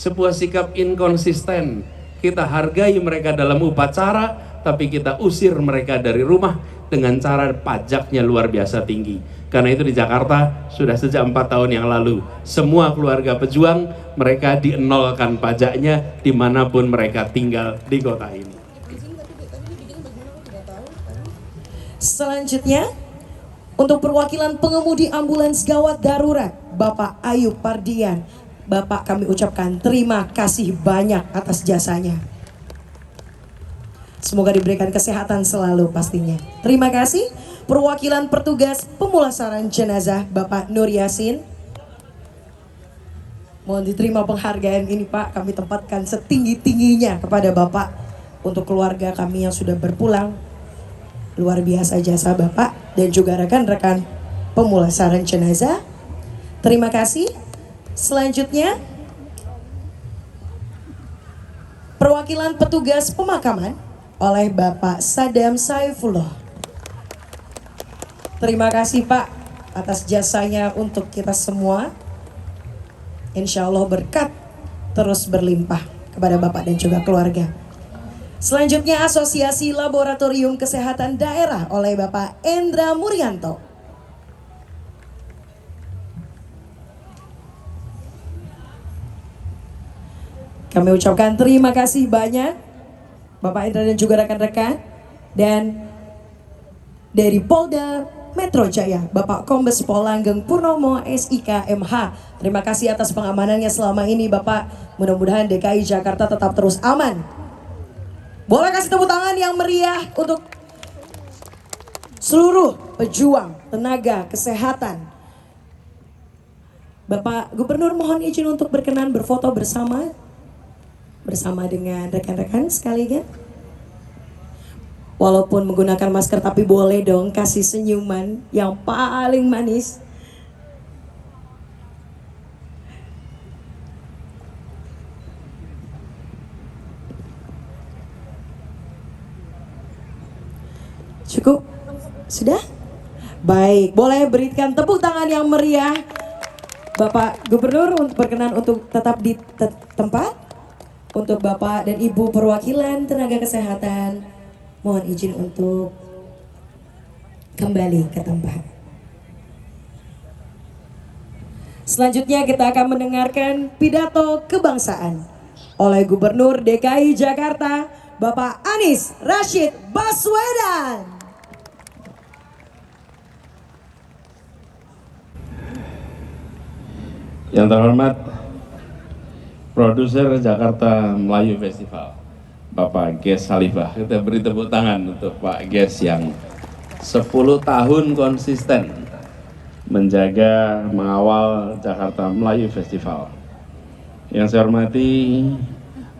sebuah sikap inkonsisten. Kita hargai mereka dalam upacara, tapi kita usir mereka dari rumah dengan cara pajaknya luar biasa tinggi. Karena itu di Jakarta sudah sejak 4 tahun yang lalu, semua keluarga pejuang mereka dienolkan pajaknya dimanapun mereka tinggal di kota ini. Selanjutnya, untuk perwakilan pengemudi ambulans gawat darurat, Bapak Ayub Pardian. Bapak, kami ucapkan terima kasih banyak atas jasanya. Semoga diberikan kesehatan selalu pastinya. Terima kasih. Perwakilan petugas pemulasaran jenazah, Bapak Nur Yasin. Mohon diterima penghargaan ini, Pak. Kami tempatkan setinggi-tingginya kepada Bapak untuk keluarga kami yang sudah berpulang. Luar biasa jasa Bapak dan juga rekan-rekan pemulasaran jenazah. Terima kasih. Selanjutnya, perwakilan petugas pemakaman oleh Bapak Sadam Saifullah. Terima kasih Pak atas jasanya untuk kita semua. Insya Allah berkat terus berlimpah kepada Bapak dan juga keluarga. Selanjutnya, Asosiasi Laboratorium Kesehatan Daerah oleh Bapak Endra Muryanto. Kami ucapkan terima kasih banyak Bapak Endra dan juga rekan-rekan. Dan dari Polda Metro Jaya, Bapak Kombes Pol Langgeng Purnomo SIK MH. Terima kasih atas pengamanannya selama ini Bapak. Mudah-mudahan DKI Jakarta tetap terus aman. Boleh kasih tepuk tangan yang meriah untuk seluruh pejuang tenaga kesehatan. Bapak Gubernur mohon izin untuk berkenan berfoto bersama dengan rekan-rekan sekalian. Walaupun menggunakan masker tapi boleh dong kasih senyuman yang paling manis. Cukup? Sudah? Baik, boleh berikan tepuk tangan yang meriah Bapak Gubernur untuk berkenan untuk tetap di tempat. Untuk Bapak dan Ibu perwakilan tenaga kesehatan, mohon izin untuk kembali ke tempat. Selanjutnya kita akan mendengarkan pidato kebangsaan oleh Gubernur DKI Jakarta, Bapak Anies Rashid Baswedan. Yang terhormat Produser Jakarta Melayu Festival, Bapak Ges Khalifah. Kita beri tepuk tangan untuk Pak Ges yang 10 tahun konsisten menjaga, mengawal Jakarta Melayu Festival. Yang saya hormati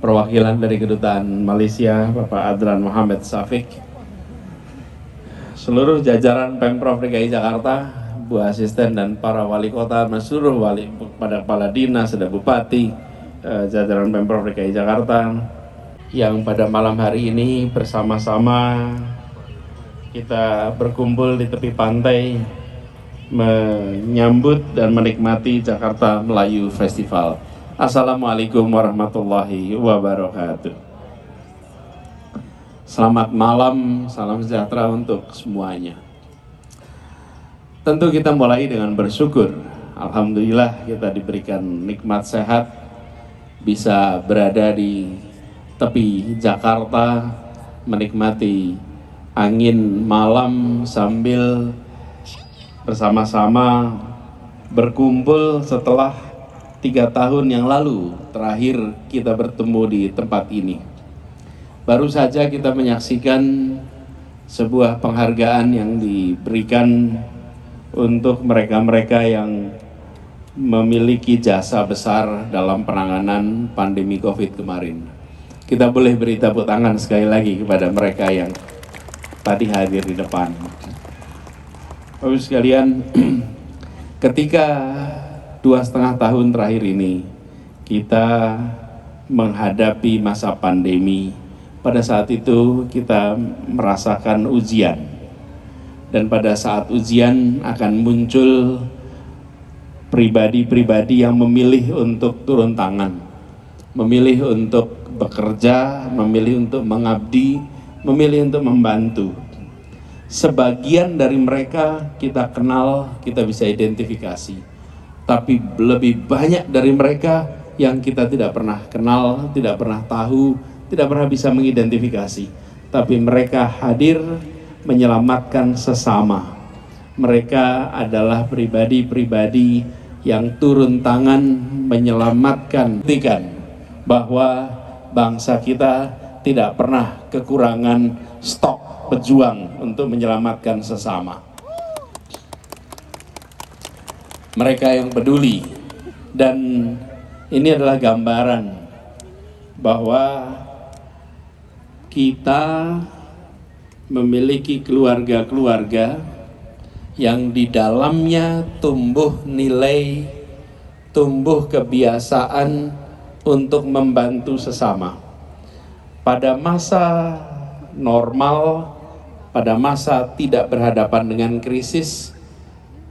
perwakilan dari Kedutaan Malaysia, Bapak Adlan Muhammad Safik, seluruh jajaran Pemprov DKI Jakarta, Bu Asisten dan para wali kota, seluruh wali, pada kepala dinas, ada bupati, jajaran Pemprov DKI Jakarta yang pada malam hari ini bersama-sama kita berkumpul di tepi pantai menyambut dan menikmati Jakarta Melayu Festival. Assalamualaikum warahmatullahi wabarakatuh. Selamat malam, salam sejahtera untuk semuanya. Tentu kita mulai dengan bersyukur. Alhamdulillah kita diberikan nikmat sehat, bisa berada di tepi Jakarta, menikmati angin malam sambil bersama-sama berkumpul setelah 3 tahun yang lalu terakhir kita bertemu di tempat ini. Baru saja kita menyaksikan sebuah penghargaan yang diberikan untuk mereka-mereka yang memiliki jasa besar dalam penanganan pandemi COVID kemarin. Kita boleh beri tepuk tangan sekali lagi kepada mereka yang tadi hadir di depan. Bapak sekalian, ketika 2,5 tahun terakhir ini kita menghadapi masa pandemi, pada saat itu kita merasakan ujian. Dan pada saat ujian akan muncul pribadi-pribadi yang memilih untuk turun tangan, memilih untuk bekerja, memilih untuk mengabdi, memilih untuk membantu. Sebagian dari mereka kita kenal, kita bisa identifikasi. Tapi lebih banyak dari mereka yang kita tidak pernah kenal, tidak pernah tahu, tidak pernah bisa mengidentifikasi. Tapi mereka hadir menyelamatkan sesama. Mereka adalah pribadi-pribadi yang turun tangan menyelamatkan, bahwa bangsa kita tidak pernah kekurangan stok pejuang untuk menyelamatkan sesama. Mereka yang peduli, dan ini adalah gambaran bahwa kita memiliki keluarga-keluarga yang di dalamnya tumbuh nilai, tumbuh kebiasaan untuk membantu sesama. Pada masa normal, pada masa tidak berhadapan dengan krisis,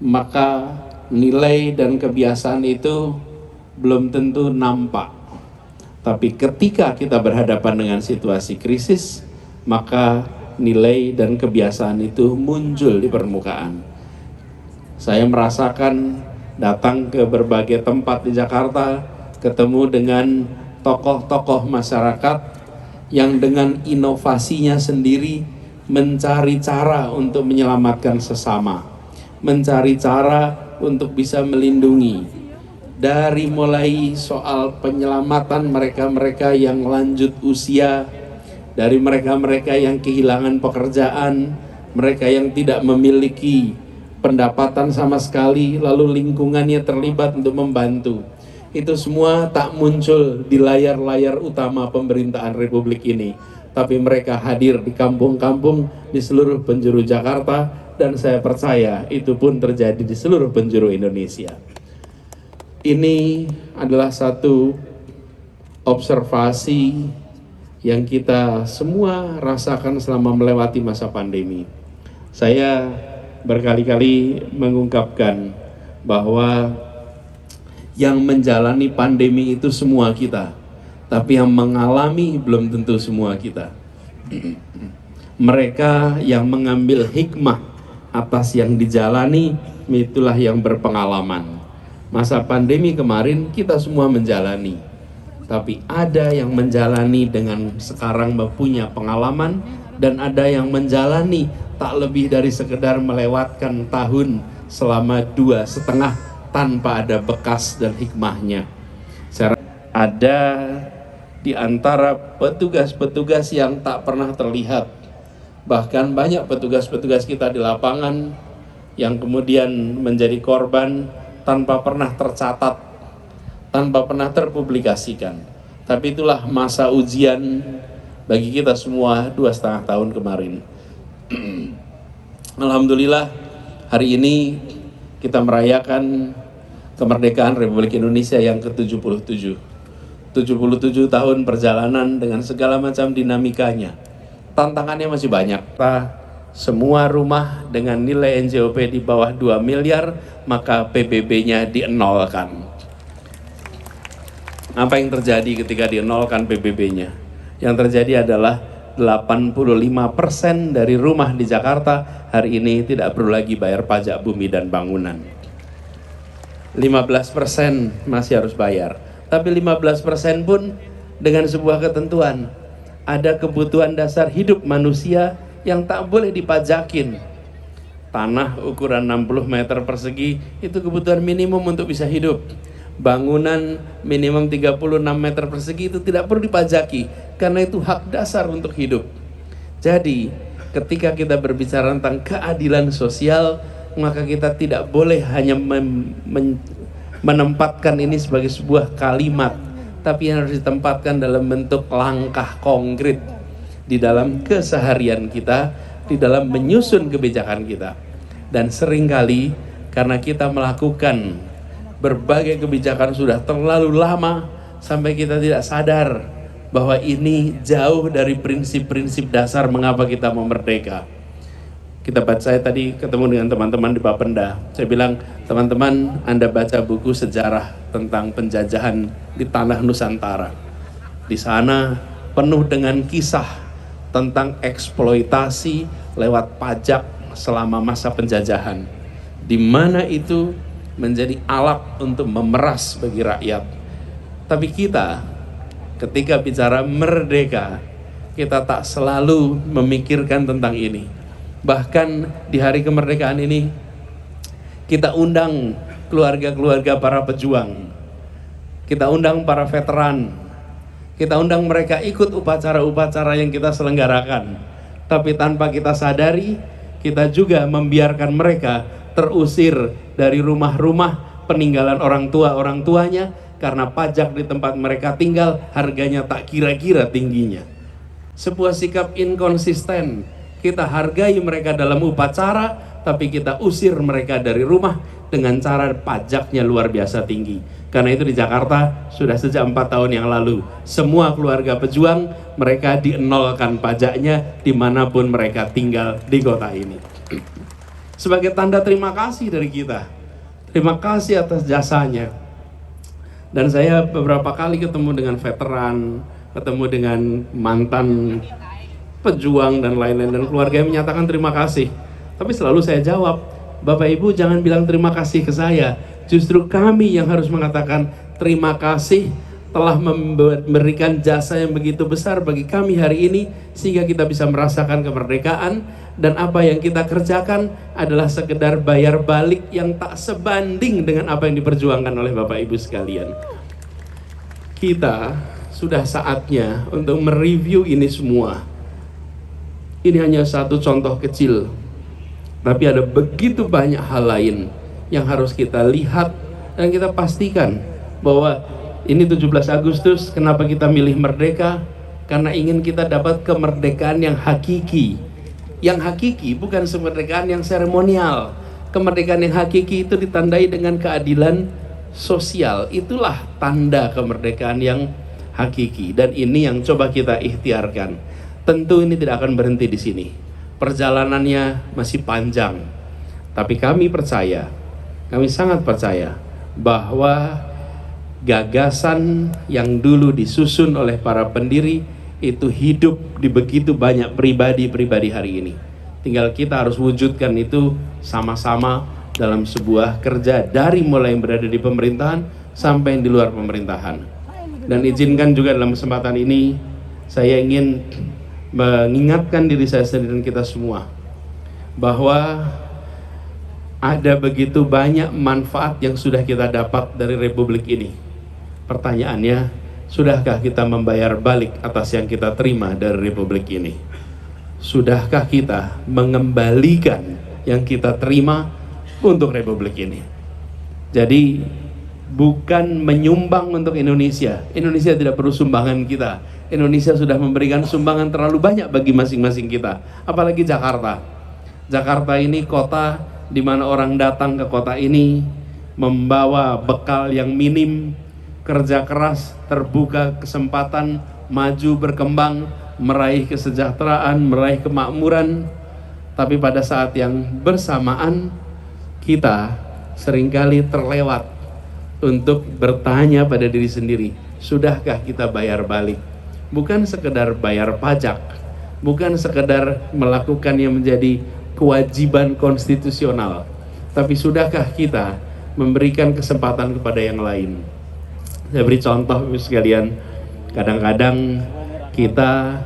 maka nilai dan kebiasaan itu belum tentu nampak. Tapi ketika kita berhadapan dengan situasi krisis, maka nilai dan kebiasaan itu muncul di permukaan. Saya merasakan datang ke berbagai tempat di Jakarta, ketemu dengan tokoh-tokoh masyarakat yang dengan inovasinya sendiri mencari cara untuk menyelamatkan sesama, mencari cara untuk bisa melindungi, dari mulai soal penyelamatan mereka-mereka yang lanjut usia, dari mereka-mereka yang kehilangan pekerjaan, mereka yang tidak memiliki pendapatan sama sekali, lalu lingkungannya terlibat untuk membantu. Itu semua tak muncul di layar-layar utama pemerintahan Republik ini, tapi mereka hadir di kampung-kampung di seluruh penjuru Jakarta, dan saya percaya itu pun terjadi di seluruh penjuru Indonesia. Ini adalah satu observasi yang kita semua rasakan selama melewati masa pandemi. Saya berkali-kali mengungkapkan bahwa yang menjalani pandemi itu semua kita, tapi yang mengalami belum tentu semua kita. Mereka yang mengambil hikmah atas yang dijalani, itulah yang berpengalaman. Masa pandemi kemarin kita semua menjalani, tapi ada yang menjalani dengan sekarang punya pengalaman, dan ada yang menjalani tak lebih dari sekedar melewatkan tahun selama 2,5 tanpa ada bekas dan hikmahnya. Ada di antara petugas-petugas yang tak pernah terlihat, bahkan banyak petugas-petugas kita di lapangan yang kemudian menjadi korban tanpa pernah tercatat, tanpa pernah terpublikasikan. Tapi itulah masa ujian bagi kita semua 2,5 tahun kemarin. Alhamdulillah, hari ini kita merayakan kemerdekaan Republik Indonesia yang ke-77. 77 tahun perjalanan dengan segala macam dinamikanya. Tantangannya masih banyak. Semua rumah dengan nilai NJOP di bawah 2 miliar, maka PBB-nya dienolkan. Apa yang terjadi ketika dienolkan PBB-nya? Yang terjadi adalah 85% dari rumah di Jakarta hari ini tidak perlu lagi bayar pajak bumi dan bangunan. 15% masih harus bayar, tapi 15% pun dengan sebuah ketentuan. Ada kebutuhan dasar hidup manusia yang tak boleh dipajakin. Tanah ukuran 60 meter persegi itu kebutuhan minimum untuk bisa hidup. Bangunan minimum 36 meter persegi itu tidak perlu dipajaki, karena itu hak dasar untuk hidup. Jadi ketika kita berbicara tentang keadilan sosial, maka kita tidak boleh hanya menempatkan ini sebagai sebuah kalimat, tapi yang harus ditempatkan dalam bentuk langkah konkret di dalam keseharian kita, di dalam menyusun kebijakan kita. Dan seringkali karena kita melakukan berbagai kebijakan sudah terlalu lama, sampai kita tidak sadar bahwa ini jauh dari prinsip-prinsip dasar mengapa kita mau merdeka. Saya tadi ketemu dengan teman-teman di Bapenda. Saya bilang, teman-teman, Anda baca buku sejarah tentang penjajahan di tanah Nusantara. Di sana penuh dengan kisah tentang eksploitasi lewat pajak selama masa penjajahan, di mana itu menjadi alat untuk memeras bagi rakyat. Tapi kita, ketika bicara merdeka, kita tak selalu memikirkan tentang ini. Bahkan di hari kemerdekaan ini, kita undang keluarga-keluarga para pejuang, kita undang para veteran, kita undang mereka ikut upacara-upacara yang kita selenggarakan. Tapi tanpa kita sadari, kita juga membiarkan mereka terusir dari rumah-rumah peninggalan orang tuanya karena pajak di tempat mereka tinggal harganya tak kira-kira tingginya. Sebuah sikap inkonsisten. Kita hargai mereka dalam upacara, tapi kita usir mereka dari rumah dengan cara pajaknya luar biasa tinggi. Karena itu di Jakarta sudah sejak 4 tahun yang lalu, semua keluarga pejuang mereka dienolkan pajaknya dimanapun mereka tinggal di kota ini. Sebagai tanda terima kasih dari kita, terima kasih atas jasanya. Dan saya beberapa kali ketemu dengan veteran, ketemu dengan mantan pejuang dan lain-lain, dan keluarga yang menyatakan terima kasih. Tapi selalu saya jawab, Bapak Ibu jangan bilang terima kasih ke saya, justru kami yang harus mengatakan terima kasih telah memberikan jasa yang begitu besar bagi kami hari ini, sehingga kita bisa merasakan kemerdekaan. Dan apa yang kita kerjakan adalah sekedar bayar balik yang tak sebanding dengan apa yang diperjuangkan oleh Bapak Ibu sekalian. Kita sudah saatnya untuk mereview ini semua. Ini hanya satu contoh kecil, tapi ada begitu banyak hal lain yang harus kita lihat dan kita pastikan bahwa ini 17 Agustus, kenapa kita milih merdeka? Karena ingin kita dapat kemerdekaan yang hakiki. Yang hakiki bukan kemerdekaan yang seremonial. Kemerdekaan yang hakiki itu ditandai dengan keadilan sosial. Itulah tanda kemerdekaan yang hakiki. Dan ini yang coba kita ikhtiarkan. Tentu ini tidak akan berhenti di sini. Perjalanannya masih panjang. Tapi kami percaya, kami sangat percaya bahwa gagasan yang dulu disusun oleh para pendiri itu hidup di begitu banyak pribadi-pribadi hari ini. Tinggal kita harus wujudkan itu sama-sama dalam sebuah kerja, dari mulai yang berada di pemerintahan sampai yang di luar pemerintahan. Dan izinkan juga dalam kesempatan ini saya ingin mengingatkan diri saya sendiri dan kita semua bahwa ada begitu banyak manfaat yang sudah kita dapat dari Republik ini. Pertanyaannya, sudahkah kita membayar balik atas yang kita terima dari Republik ini? Sudahkah kita mengembalikan yang kita terima untuk Republik ini? Jadi bukan menyumbang untuk Indonesia. Indonesia tidak perlu sumbangan kita. Indonesia sudah memberikan sumbangan terlalu banyak bagi masing-masing kita. Apalagi Jakarta. Jakarta ini kota di mana orang datang ke kota ini membawa bekal yang minim, kerja keras, terbuka kesempatan, maju berkembang, meraih kesejahteraan, meraih kemakmuran. Tapi pada saat yang bersamaan kita seringkali terlewat untuk bertanya pada diri sendiri, sudahkah kita bayar balik? Bukan sekedar bayar pajak, bukan sekedar melakukan yang menjadi kewajiban konstitusional, tapi sudahkah kita memberikan kesempatan kepada yang lain? Saya beri contoh sekalian, kadang-kadang kita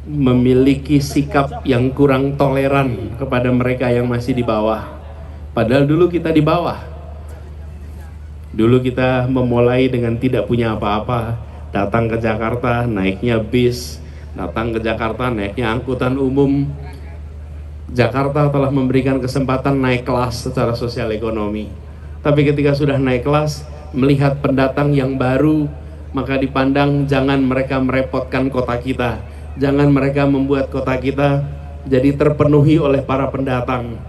memiliki sikap yang kurang toleran kepada mereka yang masih di bawah. Padahal dulu kita di bawah. Dulu kita memulai dengan tidak punya apa-apa, datang ke Jakarta naiknya bis, datang ke Jakarta naiknya angkutan umum. Jakarta telah memberikan kesempatan naik kelas secara sosial ekonomi. Tapi ketika sudah naik kelas, melihat pendatang yang baru, maka dipandang jangan mereka merepotkan kota kita, jangan mereka membuat kota kita jadi terpenuhi oleh para pendatang.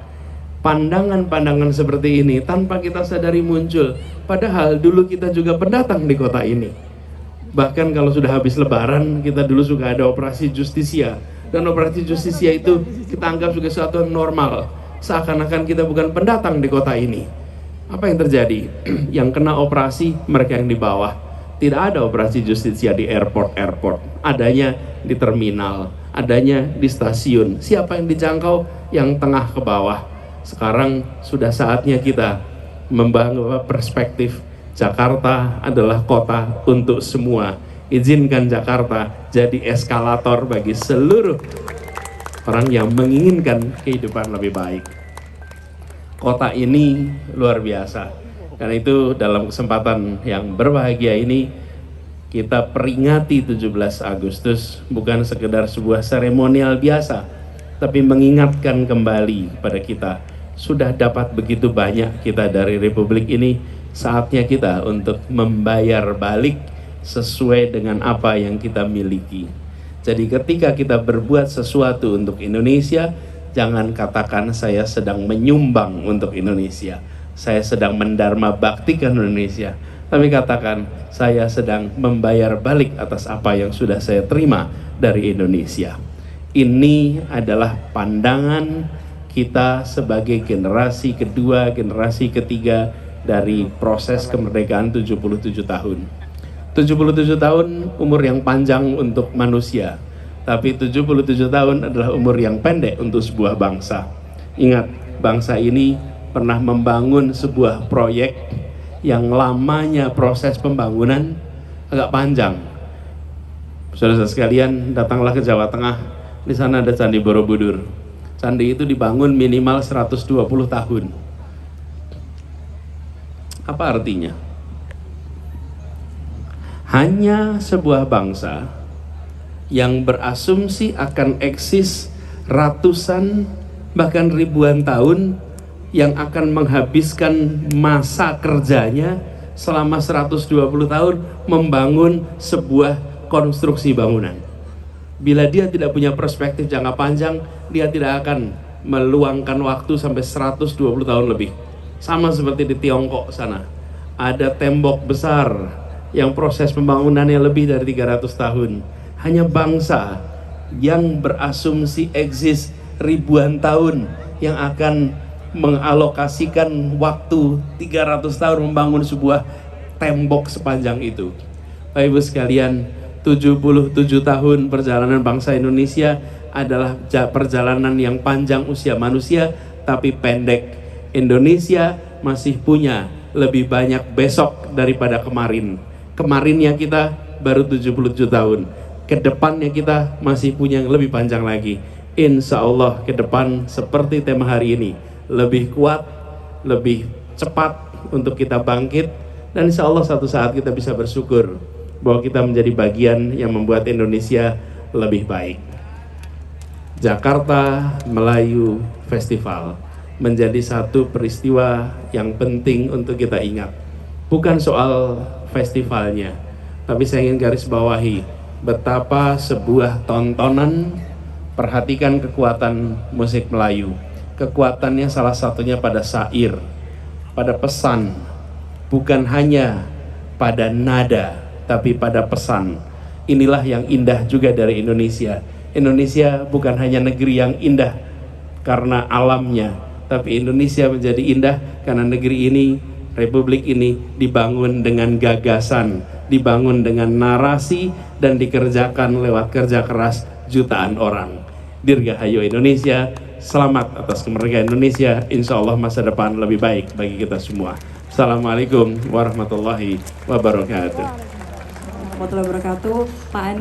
Pandangan-pandangan seperti ini tanpa kita sadari muncul, padahal dulu kita juga pendatang di kota ini. Bahkan kalau sudah habis lebaran, kita dulu juga ada operasi justisia, dan operasi justisia itu kita anggap sebagai sesuatu yang normal, seakan-akan kita bukan pendatang di kota ini. Apa yang terjadi? Yang kena operasi mereka yang di bawah. Tidak ada operasi justisia di airport, adanya di terminal, adanya di stasiun. Siapa yang dijangkau? Yang tengah ke bawah. Sekarang sudah saatnya kita membangun perspektif Jakarta adalah kota untuk semua. Izinkan Jakarta jadi eskalator bagi seluruh orang yang menginginkan kehidupan lebih baik. Kota ini luar biasa. Karena itu dalam kesempatan yang berbahagia ini kita peringati 17 Agustus bukan sekedar sebuah seremonial biasa, tapi mengingatkan kembali pada kita sudah dapat begitu banyak kita dari Republik ini, saatnya kita untuk membayar balik sesuai dengan apa yang kita miliki. Jadi ketika kita berbuat sesuatu untuk Indonesia, jangan katakan saya sedang menyumbang untuk Indonesia, saya sedang mendharma baktikan Indonesia, tapi katakan saya sedang membayar balik atas apa yang sudah saya terima dari Indonesia. Ini adalah pandangan kita sebagai generasi kedua, generasi ketiga dari proses kemerdekaan 77 tahun. 77 tahun umur yang panjang untuk manusia, tapi 77 tahun adalah umur yang pendek untuk sebuah bangsa. Ingat, bangsa ini pernah membangun sebuah proyek yang lamanya proses pembangunan agak panjang. Saudara sekalian, datanglah ke Jawa Tengah, di sana ada Candi Borobudur. Candi itu dibangun minimal 120 tahun. Apa artinya? Hanya sebuah bangsa yang berasumsi akan eksis ratusan bahkan ribuan tahun, yang akan menghabiskan masa kerjanya selama 120 tahun membangun sebuah konstruksi bangunan. Bila dia tidak punya perspektif jangka panjang, dia tidak akan meluangkan waktu sampai 120 tahun lebih. Sama seperti di Tiongkok sana, ada tembok besar yang proses pembangunannya lebih dari 300 tahun. Hanya bangsa yang berasumsi eksis ribuan tahun yang akan mengalokasikan waktu 300 tahun membangun sebuah tembok sepanjang itu. Bapak Ibu sekalian, 77 tahun perjalanan bangsa Indonesia adalah perjalanan yang panjang usia manusia, tapi pendek. Indonesia masih punya lebih banyak besok daripada kemarin. Kemarinnya kita baru 77 tahun. Kedepannya kita masih punya yang lebih panjang lagi. Insya Allah ke depan seperti tema hari ini, lebih kuat, lebih cepat untuk kita bangkit, dan insya Allah satu saat kita bisa bersyukur bahwa kita menjadi bagian yang membuat Indonesia lebih baik. Jakarta Melayu Festival menjadi satu peristiwa yang penting untuk kita ingat. Bukan soal festivalnya, tapi saya ingin garis bawahi betapa sebuah tontonan, perhatikan kekuatan musik Melayu. Kekuatannya salah satunya pada syair, pada pesan, bukan hanya pada nada, tapi pada pesan. Inilah yang indah juga dari Indonesia. Indonesia bukan hanya negeri yang indah karena alamnya, tapi Indonesia menjadi indah karena negeri ini, republik ini dibangun dengan gagasan, dibangun dengan narasi, dan dikerjakan lewat kerja keras jutaan orang. Dirgahayu Indonesia, selamat atas kemerdekaan Indonesia. Insya Allah masa depan lebih baik bagi kita semua. Assalamualaikum warahmatullahi wabarakatuh. Warahmatullahi wabarakatuh. Pak Anies.